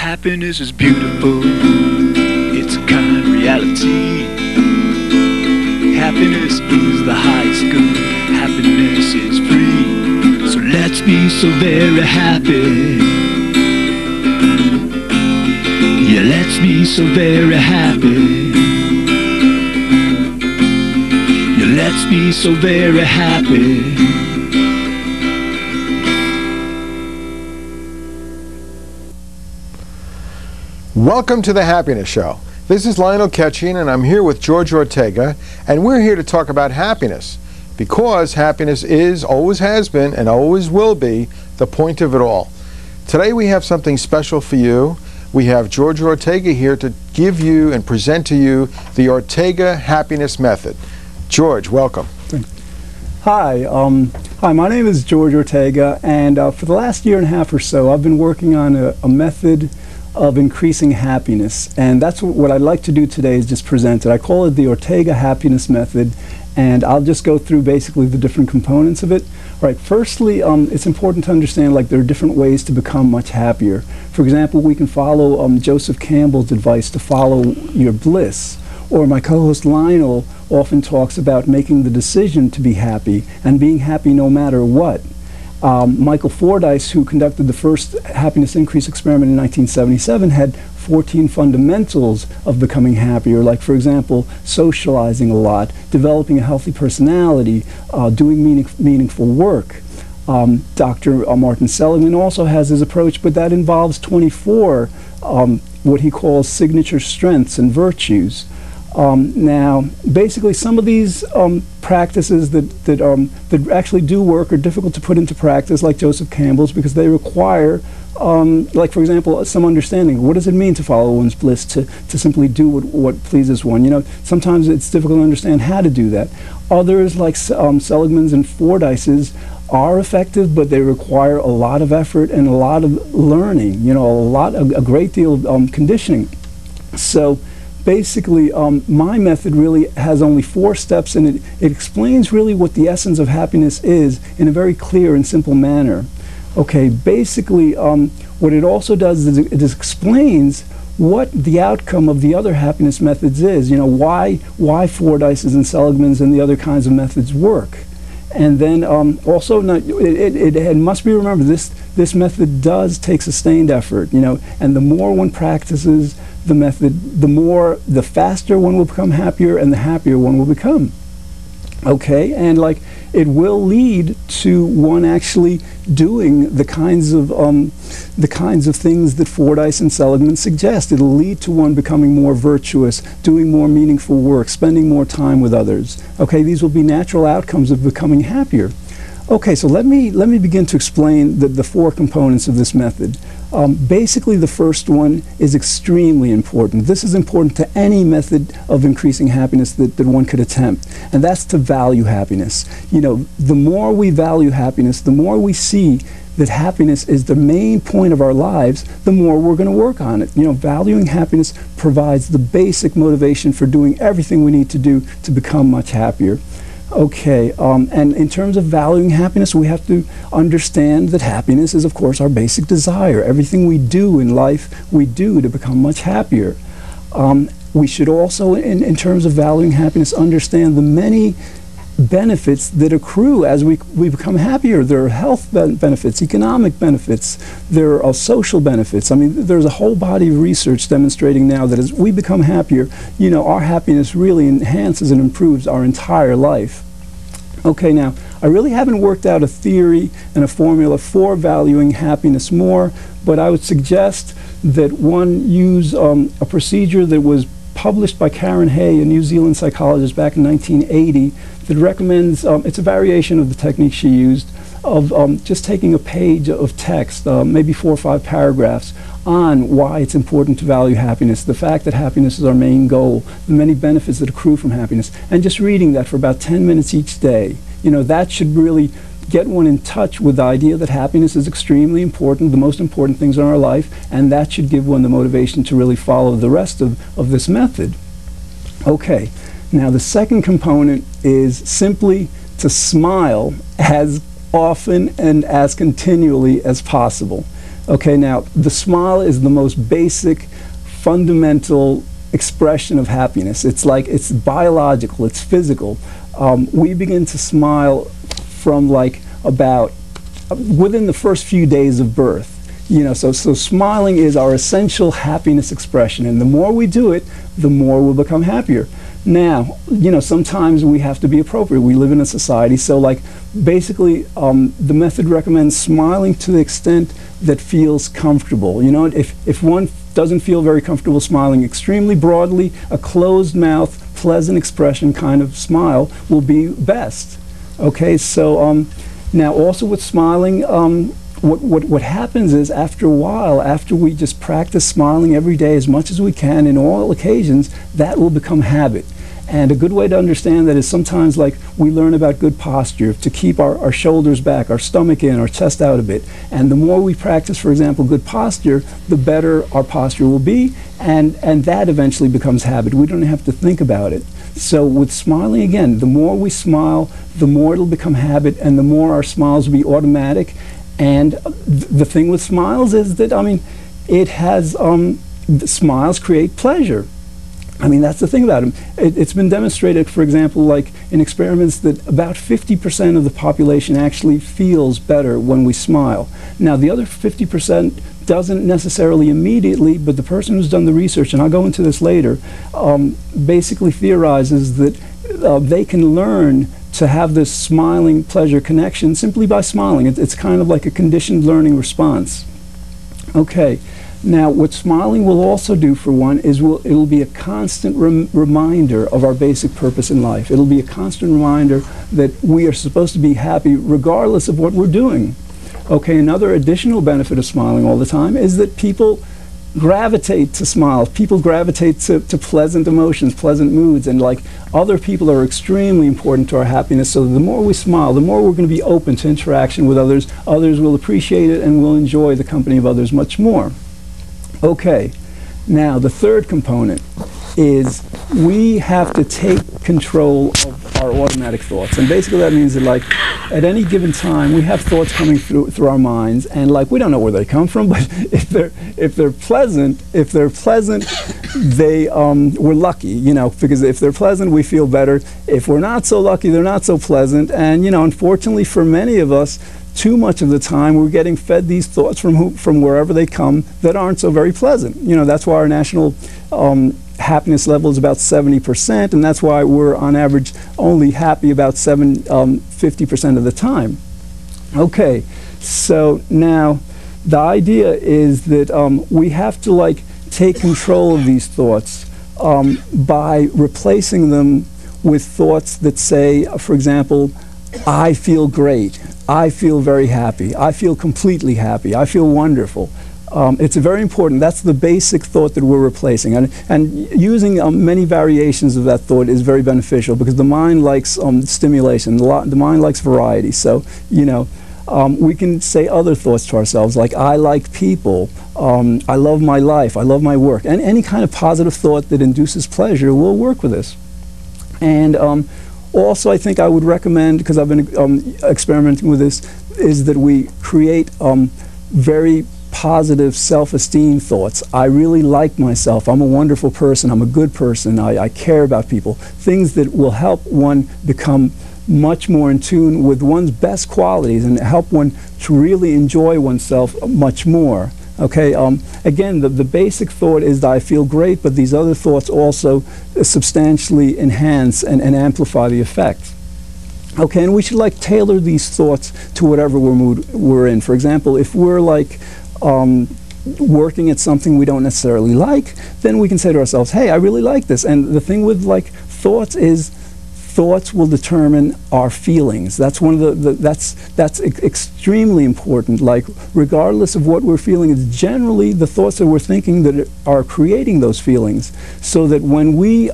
Happiness is beautiful, it's a kind reality. Happiness is the highest good, happiness is free. So let's be so very happy. Yeah, let's be so very happy. Yeah, let's be so very happy. Welcome to the Happiness Show. This is Lionel Ketchian, and I'm here with George Ortega, and we're here to talk about happiness, because happiness is, always has been, and always will be the point of it all. Today we have something special for you. We have George Ortega here to give you and present to you the Ortega Happiness Method. George, welcome. Hi, my name is George Ortega, and for the last year and a half or so I've been working on a method of increasing happiness, and that's what I'd like to do today is just present it. I call it the Ortega Happiness Method, and I'll just go through basically the different components of it. All right, firstly, it's important to understand there are different ways to become much happier. For example, we can follow Joseph Campbell's advice to follow your bliss, or my co-host Lionel often talks about making the decision to be happy and being happy no matter what. Michael Fordyce, who conducted the first happiness increase experiment in 1977, had 14 fundamentals of becoming happier, like, for example, socializing a lot, developing a healthy personality, doing meaningful work. Dr. Martin Seligman also has his approach, but that involves 24 what he calls signature strengths and virtues. Now, basically, some of these practices that actually do work are difficult to put into practice, like Joseph Campbell's, because they require, like, for example, some understanding. What does it mean to follow one's bliss, to simply do what pleases one? You know, sometimes it's difficult to understand how to do that. Others, like Seligman's and Fordyce's, are effective, but they require a lot of effort and a lot of learning. You know, a great deal of conditioning. So basically, my method really has only 4 steps, and it explains really what the essence of happiness is in a very clear and simple manner. Okay, basically, what it also does is it explains what the outcome of the other happiness methods is. You know, why Fordyce's and Seligman's and the other kinds of methods work. And then also, it must be remembered, this method does take sustained effort, you know, and the more one practices the method, the faster one will become happier and the happier one will become. Okay, and it will lead to one actually doing the kinds of things that Fordyce and Seligman suggest. It'll lead to one becoming more virtuous, doing more meaningful work, spending more time with others. Okay, these will be natural outcomes of becoming happier. Okay, so let me begin to explain the 4 components of this method. Basically, the first one is extremely important. This is important to any method of increasing happiness that one could attempt, and that's to value happiness. You know, the more we value happiness, the more we see that happiness is the main point of our lives, the more we're going to work on it. You know, valuing happiness provides the basic motivation for doing everything we need to do to become much happier. Okay, and in terms of valuing happiness, we have to understand that happiness is, of course, our basic desire. Everything we do in life, we do to become much happier. We should also, in terms of valuing happiness, understand the many benefits that accrue as we become happier. There are health benefits, economic benefits, there are social benefits. I mean, there's a whole body of research demonstrating now that as we become happier, you know, our happiness really enhances and improves our entire life. Okay, now, I really haven't worked out a theory and a formula for valuing happiness more, but I would suggest that one use a procedure that was published by Karen Hay, a New Zealand psychologist, back in 1980, that recommends, it's a variation of the technique she used, of just taking a page of text, maybe 4 or 5 paragraphs, on why it's important to value happiness, the fact that happiness is our main goal, the many benefits that accrue from happiness, and just reading that for about 10 minutes each day. You know, that should really get one in touch with the idea that happiness is extremely important, the most important things in our life, and that should give one the motivation to really follow the rest of this method. Okay, now the second component is simply to smile as often and as continually as possible. Okay, now the smile is the most basic, fundamental expression of happiness. It's like, it's biological, it's physical. We begin to smile from like about within the first few days of birth. You know, so smiling is our essential happiness expression, and the more we do it, the more we'll become happier. Now, you know, sometimes we have to be appropriate. We live in a society, so like basically the method recommends smiling to the extent that feels comfortable. You know, if one doesn't feel very comfortable smiling extremely broadly, a closed mouth, pleasant expression kind of smile will be best. Okay, so now also with smiling, what happens is after a while, after we just practice smiling every day as much as we can in all occasions, that will become habit. And a good way to understand that is sometimes like we learn about good posture, to keep our shoulders back, our stomach in, our chest out a bit. And the more we practice, for example, good posture, the better our posture will be, and that eventually becomes habit. We don't have to think about it. So with smiling, again, the more we smile, the more it'll become habit, and the more our smiles will be automatic. And the thing with smiles is that, I mean, it has, smiles create pleasure. I mean, that's the thing about them. It's been demonstrated, for example, like in experiments, that about 50% of the population actually feels better when we smile. Now, the other 50% doesn't necessarily immediately, but the person who's done the research, and I'll go into this later, basically theorizes that they can learn to have this smiling pleasure connection simply by smiling. It's kind of like a conditioned learning response. Okay. Now, what smiling will also do for one is it'll be a constant reminder of our basic purpose in life. It'll be a constant reminder that we are supposed to be happy regardless of what we're doing. Okay, another additional benefit of smiling all the time is that people gravitate to smiles. People gravitate to pleasant emotions, pleasant moods, and like other people are extremely important to our happiness. So the more we smile, the more we're going to be open to interaction with others. Others will appreciate it and will enjoy the company of others much more. Okay, now the third component is we have to take control of our automatic thoughts. And basically that means that like at any given time we have thoughts coming through our minds, and like we don't know where they come from, but if they're pleasant, they we're lucky, you know, because if they're pleasant we feel better. If we're not so lucky, they're not so pleasant. And you know, unfortunately for many of us, too much of the time we're getting fed these thoughts from wherever they come that aren't so very pleasant. You know, that's why our national happiness level is about 70%, and that's why we're on average only happy about 50% of the time. Okay, so now the idea is that we have to like take control of these thoughts by replacing them with thoughts that say, for example, I feel great, I feel very happy, I feel completely happy, I feel wonderful. It's very important. That's the basic thought that we're replacing. And using many variations of that thought is very beneficial because the mind likes stimulation. The mind likes variety. So, you know, we can say other thoughts to ourselves like, I like people, I love my life, I love my work. And any kind of positive thought that induces pleasure will work with this. And also, I think I would recommend, because I've been experimenting with this, is that we create very positive self-esteem thoughts. I really like myself. I'm a wonderful person. I'm a good person. I care about people. Things that will help one become much more in tune with one's best qualities and help one to really enjoy oneself much more. Okay, again, the basic thought is that I feel great, but these other thoughts also substantially enhance and amplify the effect. Okay, and we should like tailor these thoughts to whatever mood we're in. For example, if we're like working at something we don't necessarily like, then we can say to ourselves, hey, I really like this. And the thing with like thoughts is thoughts will determine our feelings. That's one of that's extremely important. Like regardless of what we're feeling, it's generally the thoughts that we're thinking that are creating those feelings. So that when we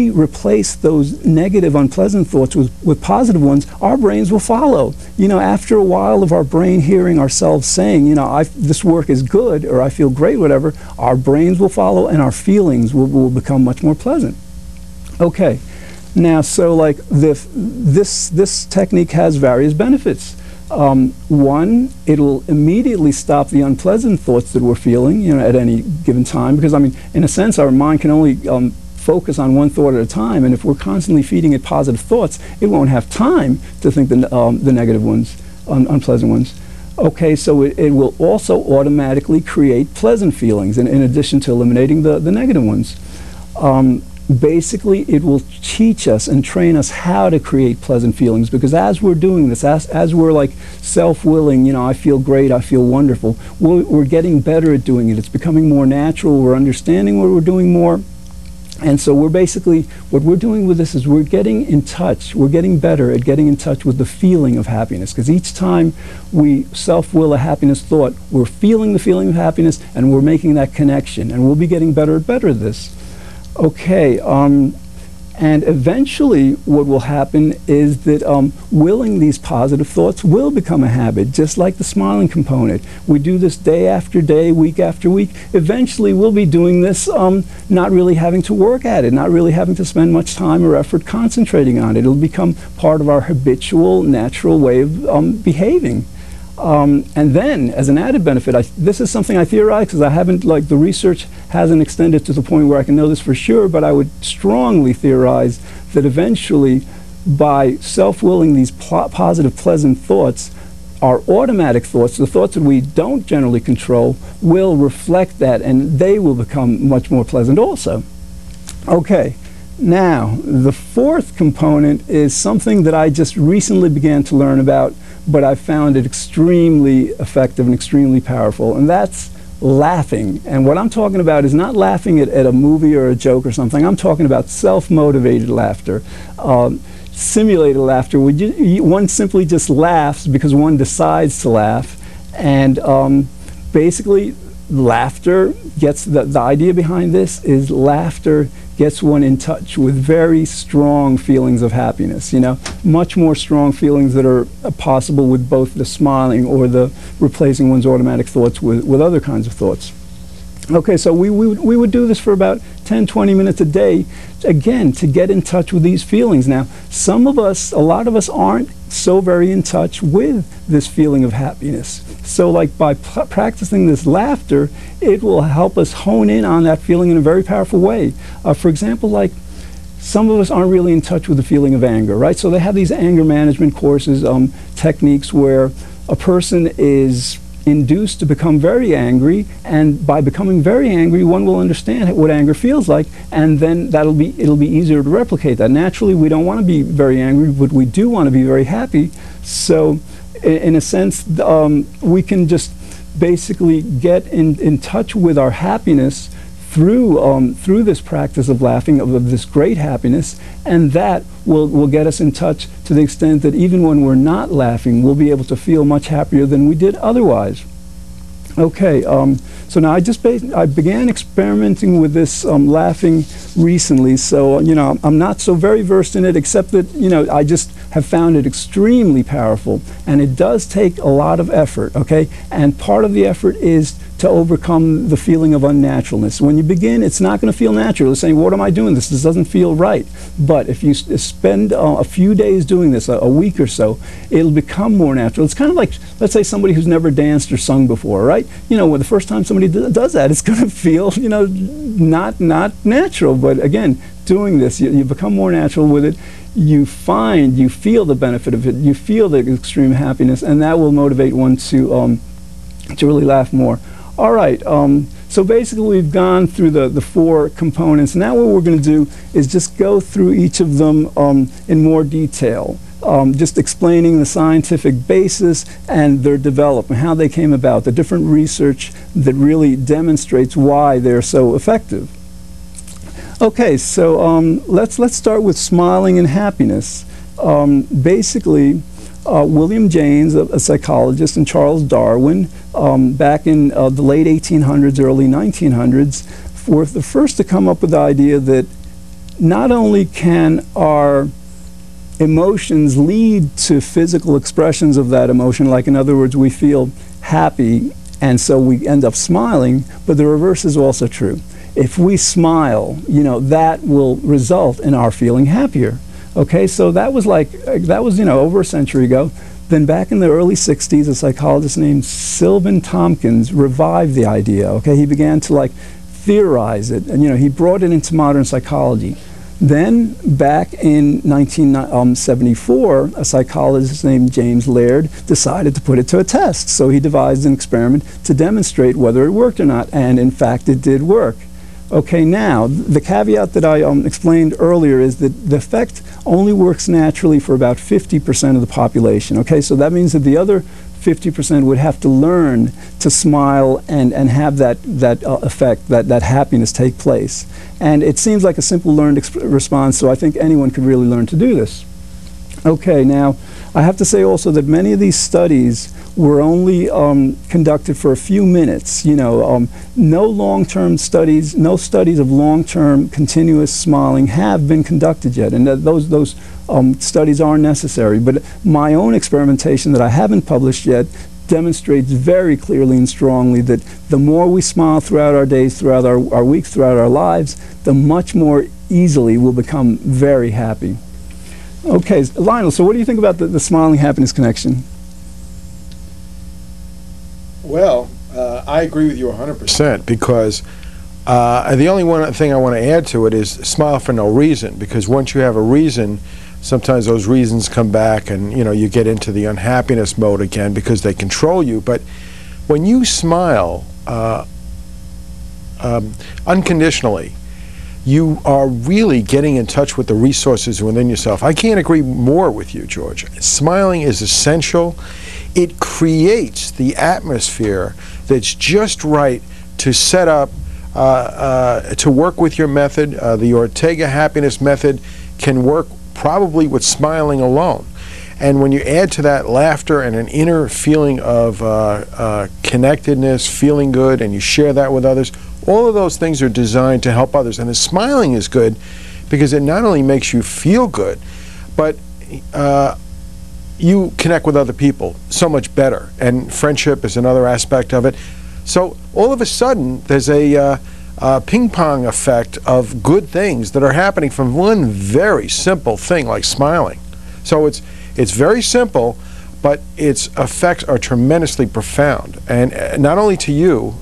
replace those negative, unpleasant thoughts with positive ones, our brains will follow. You know, after a while of our brain hearing ourselves saying, you know, this work is good, or I feel great, whatever, our brains will follow and our feelings will become much more pleasant. Okay, now, so like this technique has various benefits. One, it'll immediately stop the unpleasant thoughts that we're feeling, at any given time, because I mean, in a sense, our mind can only focus on one thought at a time, and if we're constantly feeding it positive thoughts, it won't have time to think the negative ones, unpleasant ones. Okay, so it will also automatically create pleasant feelings, in addition to eliminating the negative ones. Basically, it will teach us and train us how to create pleasant feelings, because as we're doing this, as we're like self-willing, I feel great, I feel wonderful, we're getting better at doing it. It's becoming more natural, we're understanding what we're doing more. And so we're basically, what we're doing with this is we're getting in touch, we're getting better at getting in touch with the feeling of happiness, because each time we self-will a happiness thought, we're feeling the feeling of happiness and we're making that connection, and we'll be getting better at this. Okay, and eventually what will happen is that willing these positive thoughts will become a habit, just like the smiling component. We do this day after day, week after week. Eventually we'll be doing this not really having to work at it, not really having to spend much time or effort concentrating on it. It'll become part of our habitual, natural way of behaving. And then, as an added benefit, this is something I theorize because I haven't, the research hasn't extended to the point where I can know this for sure, but I would strongly theorize that eventually, by self-willing these positive, pleasant thoughts, our automatic thoughts, the thoughts that we don't generally control, will reflect that, and they will become much more pleasant also. Okay. Now, the fourth component is something that I just recently began to learn about, but I found it extremely effective and extremely powerful, and that's laughing. And what I'm talking about is not laughing at a movie or a joke or something. I'm talking about self-motivated laughter, simulated laughter, where one simply just laughs because one decides to laugh, and basically laughter gets, the idea behind this is laughter gets one in touch with very strong feelings of happiness, much more strong feelings that are possible with both the smiling or the replacing one's automatic thoughts with other kinds of thoughts. Okay, so we would do this for about 10-20 minutes a day, again, to get in touch with these feelings. Now, a lot of us aren't so very in touch with this feeling of happiness. So by practicing this laughter, it will help us hone in on that feeling in a very powerful way. For example, some of us aren't really in touch with the feeling of anger, right? So they have these anger management courses, techniques where a person is induced to become very angry, and by becoming very angry, one will understand what anger feels like, and then it'll be easier to replicate that. Naturally, we don't want to be very angry, but we do want to be very happy. So, in a sense, we can just basically get in touch with our happiness through this practice of laughing, of this great happiness, and that will get us in touch to the extent that even when we're not laughing, we'll be able to feel much happier than we did otherwise. Okay, so now I began experimenting with this laughing recently, so I'm not so very versed in it, except that I just have found it extremely powerful, and it does take a lot of effort. Okay, and part of the effort is to overcome the feeling of unnaturalness. When you begin, it's not going to feel natural. It's saying, what am I doing this? This doesn't feel right. But if you spend a few days doing this, a week or so, it'll become more natural. It's kind of like, let's say, somebody who's never danced or sung before, right? When the first time somebody does that, it's going to feel, not natural. But again, doing this, you become more natural with it. You feel the benefit of it. You feel the extreme happiness, and that will motivate one to really laugh more. All right, so basically we've gone through the four components. Now what we're going to do is just go through each of them in more detail, just explaining the scientific basis and their development, how they came about, the different research that really demonstrates why they're so effective. Okay, so let's start with smiling and happiness. Basically, William James, a psychologist, and Charles Darwin, back in the late 1800s, early 1900s, were the first to come up with the idea that not only can our emotions lead to physical expressions of that emotion, like in other words, we feel happy and so we end up smiling, but the reverse is also true. If we smile, that will result in our feeling happier. Okay, so that was over a century ago. Then back in the early 60s, a psychologist named Sylvan Tompkins revived the idea. Okay, he began to like theorize it, and he brought it into modern psychology. Then back in 1974, a psychologist named James Laird decided to put it to a test. So he devised an experiment to demonstrate whether it worked or not, and in fact it did work. Okay, now, the caveat that I explained earlier is that the effect only works naturally for about 50% of the population. Okay, so that means that the other 50% would have to learn to smile and have that effect, that happiness take place. And it seems like a simple learned response, so I think anyone could really learn to do this. Okay, now, I have to say also that many of these studies were only conducted for a few minutes. No long-term studies, no studies of long-term continuous smiling have been conducted yet, and those studies are necessary. But my own experimentation that I haven't published yet demonstrates very clearly and strongly that the more we smile throughout our days, throughout our weeks, throughout our lives, the much more easily we'll become very happy. Okay, Lionel, so what do you think about the smiling happiness connection? Well, I agree with you 100% because the only thing I want to add to it is smile for no reason, because once you have a reason, sometimes those reasons come back and you get into the unhappiness mode again because they control you. But when you smile unconditionally, you are really getting in touch with the resources within yourself. I can't agree more with you, George. Smiling is essential. It creates the atmosphere that's just right to set up, to work with your method. The Ortega happiness method can work probably with smiling alone. And when you add to that laughter and an inner feeling of connectedness, feeling good, and you share that with others, all of those things are designed to help others. And the smiling is good because it not only makes you feel good, but you connect with other people so much better. And friendship is another aspect of it. So all of a sudden, there's a ping-pong effect of good things that are happening from one very simple thing like smiling. So it's very simple, but its effects are tremendously profound, and not only to you,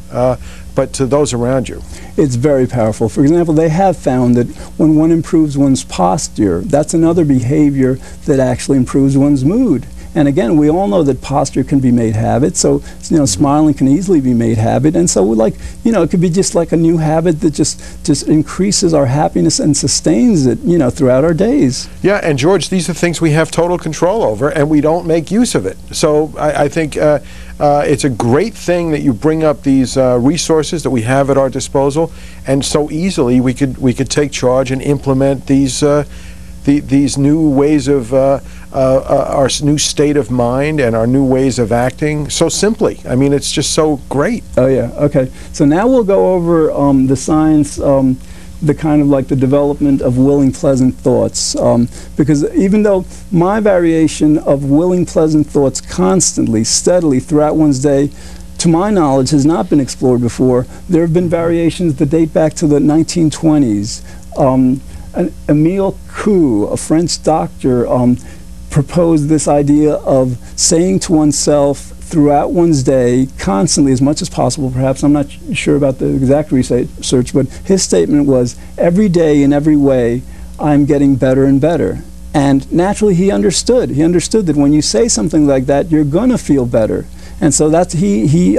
but to those around you. It's very powerful. For example, they have found that when one improves one's posture, that's another behavior that actually improves one's mood. And again, we all know that posture can be made habit, so smiling can easily be made habit. And so it could be just like a new habit that just increases our happiness and sustains it, throughout our days. Yeah, and George, these are things we have total control over, and we don't make use of it. So I think it's a great thing that you bring up these resources that we have at our disposal, and so easily we could take charge and implement these new ways of our new state of mind and our new ways of acting so simply. I mean, it's just so great. Oh yeah, okay. So now we'll go over the science, the kind of like the development of willing, pleasant thoughts. Because even though my variation of willing, pleasant thoughts constantly, steadily throughout one's day, to my knowledge, has not been explored before, there have been variations that date back to the 1920s. Emile Coué, a French doctor, proposed this idea of saying to oneself throughout one's day, constantly, as much as possible, perhaps, I'm not sure about the exact research, but his statement was, every day in every way, I'm getting better and better. And naturally, he understood that when you say something like that, you're going to feel better. And so he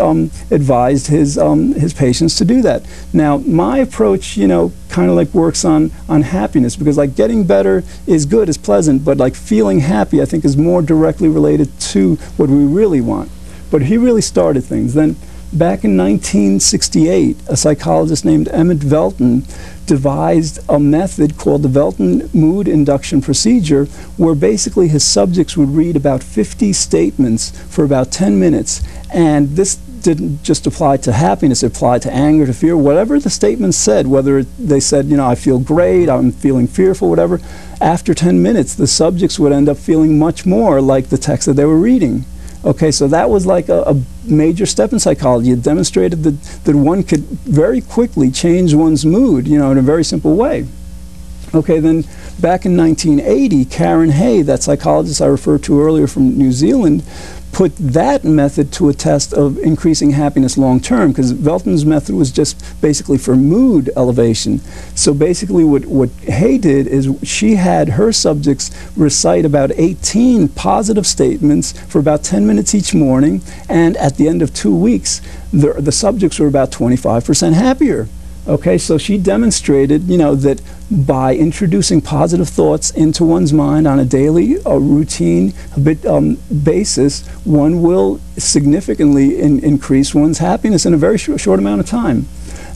advised his patients to do that. Now, my approach, kind of like works on happiness, because like getting better is good, is pleasant, but like feeling happy, I think, is more directly related to what we really want. But he really started things. Then, back in 1968, a psychologist named Emmett Velton devised a method called the Velton Mood Induction Procedure, where basically his subjects would read about 50 statements for about 10 minutes. And this didn't just apply to happiness, it applied to anger, to fear, whatever the statements said, whether they said, I feel great, I'm feeling fearful, whatever. After 10 minutes, the subjects would end up feeling much more like the text that they were reading. Okay, so that was like a major step in psychology. It demonstrated that one could very quickly change one's mood, in a very simple way. Okay, then back in 1980, Karen Hay, that psychologist I referred to earlier from New Zealand, put that method to a test of increasing happiness long term, because Velton's method was just basically for mood elevation. So basically what Hay did is she had her subjects recite about 18 positive statements for about 10 minutes each morning, and at the end of 2 weeks, the subjects were about 25% happier. Okay, so she demonstrated, you know, that by introducing positive thoughts into one's mind on a daily routine basis, one will significantly increase one's happiness in a very short amount of time.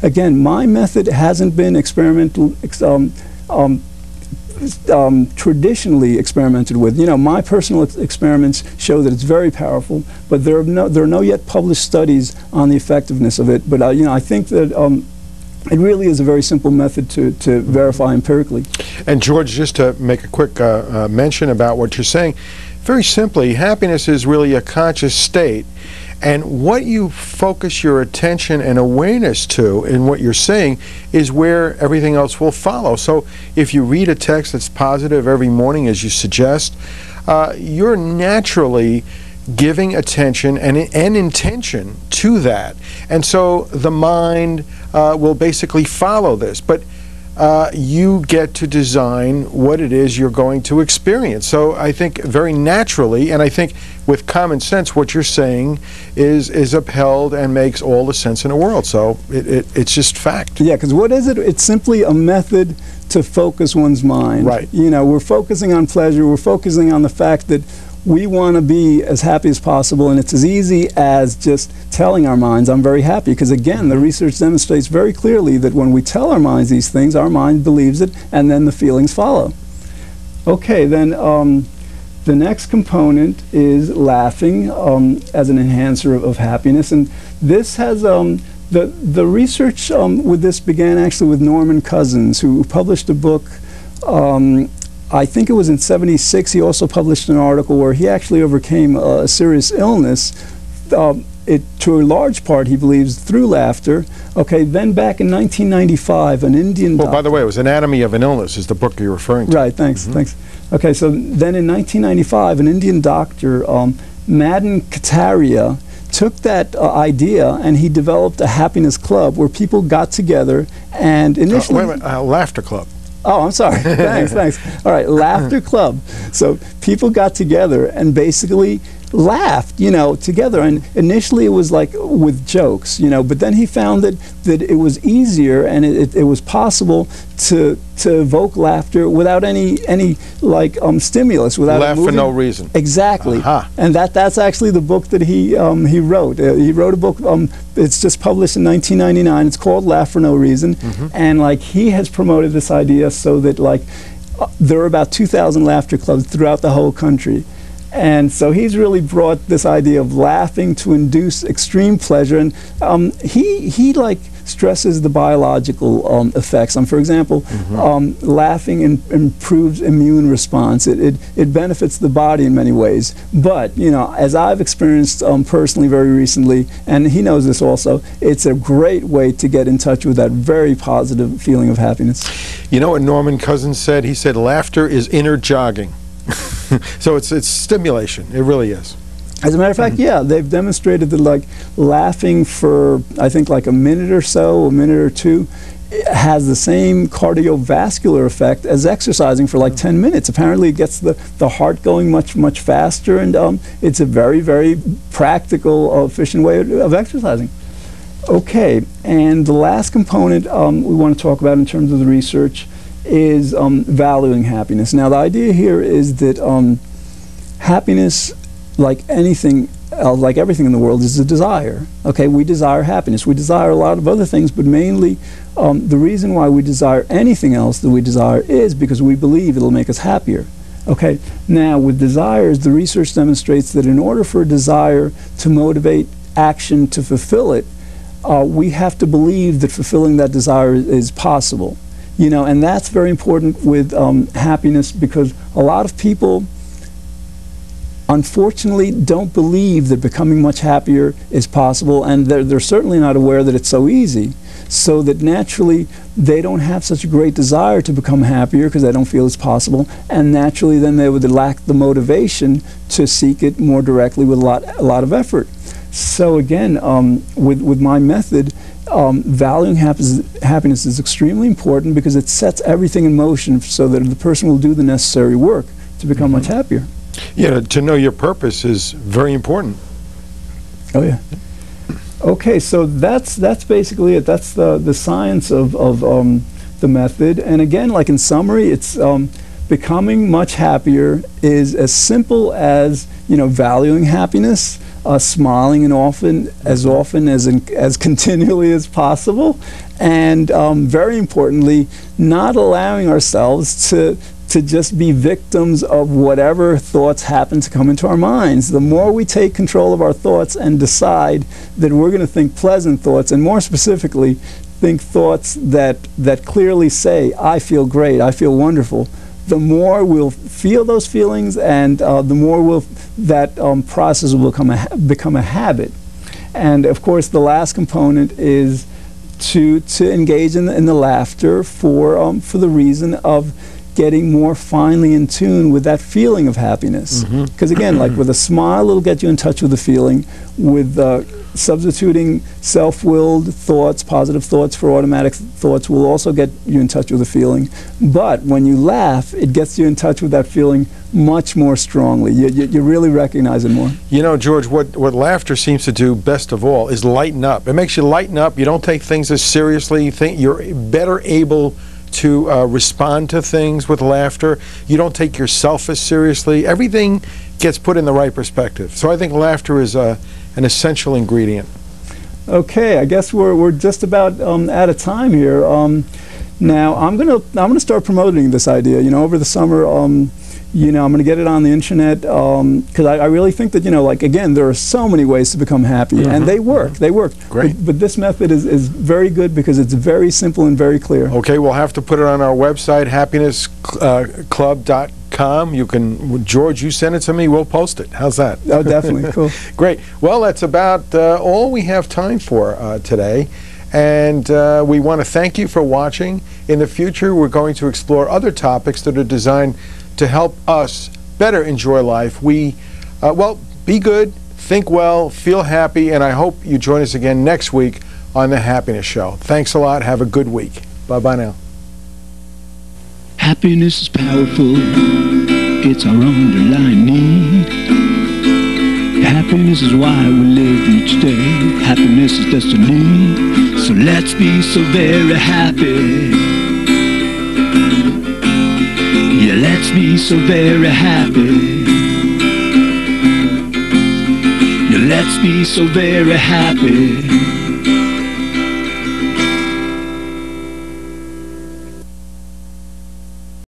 Again, my method hasn't been traditionally experimented with. You know, my personal experiments show that it's very powerful, but there are no yet published studies on the effectiveness of it. But you know, I think that it really is a very simple method to verify empirically. And George, just to make a quick mention about what you're saying, very simply, happiness is really a conscious state, and what you focus your attention and awareness to in what you're saying is where everything else will follow. So if you read a text that's positive every morning, as you suggest, you're naturally giving attention and intention to that, and so the mind will basically follow this, but you get to design what it is you're going to experience. So I think very naturally, and I think with common sense, what you're saying is upheld and makes all the sense in the world. So it's just fact. Yeah, because what is it? It's simply a method to focus one's mind. Right. You know, we're focusing on pleasure, we're focusing on the fact that we want to be as happy as possible, and it's as easy as just telling our minds, I'm very happy, because again, the research demonstrates very clearly that when we tell our minds these things, our mind believes it, and then the feelings follow. Okay, then the next component is laughing as an enhancer of happiness, and this has the research with this began actually with Norman Cousins, who published a book I think it was in '76. He also published an article where he actually overcame a serious illness, to a large part, he believes, through laughter. Okay, then back in 1995, an Indian doctor... Well, by the way, it was Anatomy of an Illness is the book you're referring to. Right, thanks, thanks. Okay, so then in 1995, an Indian doctor, Madan Kataria, took that idea and he developed a happiness club where people got together and initially... wait a minute, laughter club. Oh, I'm sorry. Thanks, thanks. All right, laughter club. So people got together and basically laughed, you know, together. And initially it was like with jokes, you know, but then he found that it was easier and it was possible to evoke laughter without any like stimulus, without laugh for no reason. Exactly. And that's actually the book that he wrote. He wrote a book. It's just published in 1999. It's called Laugh for No Reason, and like he has promoted this idea so that like there are about 2,000 laughter clubs throughout the whole country. And so he's really brought this idea of laughing to induce extreme pleasure, and he like stresses the biological effects. For example, laughing improves immune response. It benefits the body in many ways. But you know, as I've experienced personally very recently, and he knows this also, it's a great way to get in touch with that very positive feeling of happiness. You know what Norman Cousins said? He said laughter is inner jogging. So it's stimulation. It really is. As a matter of fact, yeah, they've demonstrated that like laughing for I think like a minute or so, a minute or two, has the same cardiovascular effect as exercising for like 10 minutes. Apparently it gets the heart going much faster, and it's a very practical, efficient way of exercising. Okay, and the last component we want to talk about in terms of the research is valuing happiness. Now the idea here is that happiness, like anything else, like everything in the world, is a desire. Okay, we desire happiness. We desire a lot of other things, but mainly the reason why we desire anything else that we desire is because we believe it'll make us happier. Okay, now with desires, the research demonstrates that in order for a desire to motivate action to fulfill it, we have to believe that fulfilling that desire is possible. You know, and that's very important with happiness, because a lot of people unfortunately don't believe that becoming much happier is possible, and they're certainly not aware that it's so easy. so that naturally they don't have such a great desire to become happier because they don't feel it's possible, and naturally then they would lack the motivation to seek it more directly with a lot of effort. So again, with my method, valuing happiness is extremely important because it sets everything in motion so that the person will do the necessary work to become much happier. Yeah, to know your purpose is very important. Oh yeah. Okay, so that's basically it. That's the science of the method. And again, like in summary, it's becoming much happier is as simple as, you know, valuing happiness, smiling as often as continually as possible, and very importantly, not allowing ourselves to just be victims of whatever thoughts happen to come into our minds. The more we take control of our thoughts and decide that we're going to think pleasant thoughts, and more specifically, think thoughts that clearly say, I feel great, I feel wonderful, the more we'll feel those feelings, and the more that process will become a habit. And of course, the last component is to engage in the laughter for the reason of getting more finely in tune with that feeling of happiness. Because again, like with a smile, it'll get you in touch with the feeling. With substituting self-willed thoughts, positive thoughts for automatic thoughts will also get you in touch with the feeling. But when you laugh, it gets you in touch with that feeling much more strongly. You really recognize it more. You know, George, what laughter seems to do best of all is lighten up. It makes you lighten up. You don't take things as seriously. You think you're better able to respond to things with laughter. You don't take yourself as seriously. Everything gets put in the right perspective. So I think laughter is an essential ingredient. Okay, I guess we're just about out of time here. Now I'm gonna start promoting this idea. You know, over the summer, you know, I'm gonna get it on the internet because I really think that, you know, like again, there are so many ways to become happy, and they work. They work. Great. But this method is very good because it's very simple and very clear. Okay, we'll have to put it on our website, happinessclub.com. You can, George, you send it to me, we'll post it. How's that? Oh, definitely. Cool. Great. Well, that's about all we have time for today. And we want to thank you for watching. In the future, we're going to explore other topics that are designed to help us better enjoy life. Well, be good, think well, feel happy, and I hope you join us again next week on The Happiness Show. Thanks a lot. Have a good week. Bye-bye now. Happiness is powerful. It's our underlying need. Happiness is why we live each day. Happiness is destiny. So let's be so very happy. Yeah, let's be so very happy. Yeah, let's be so very happy.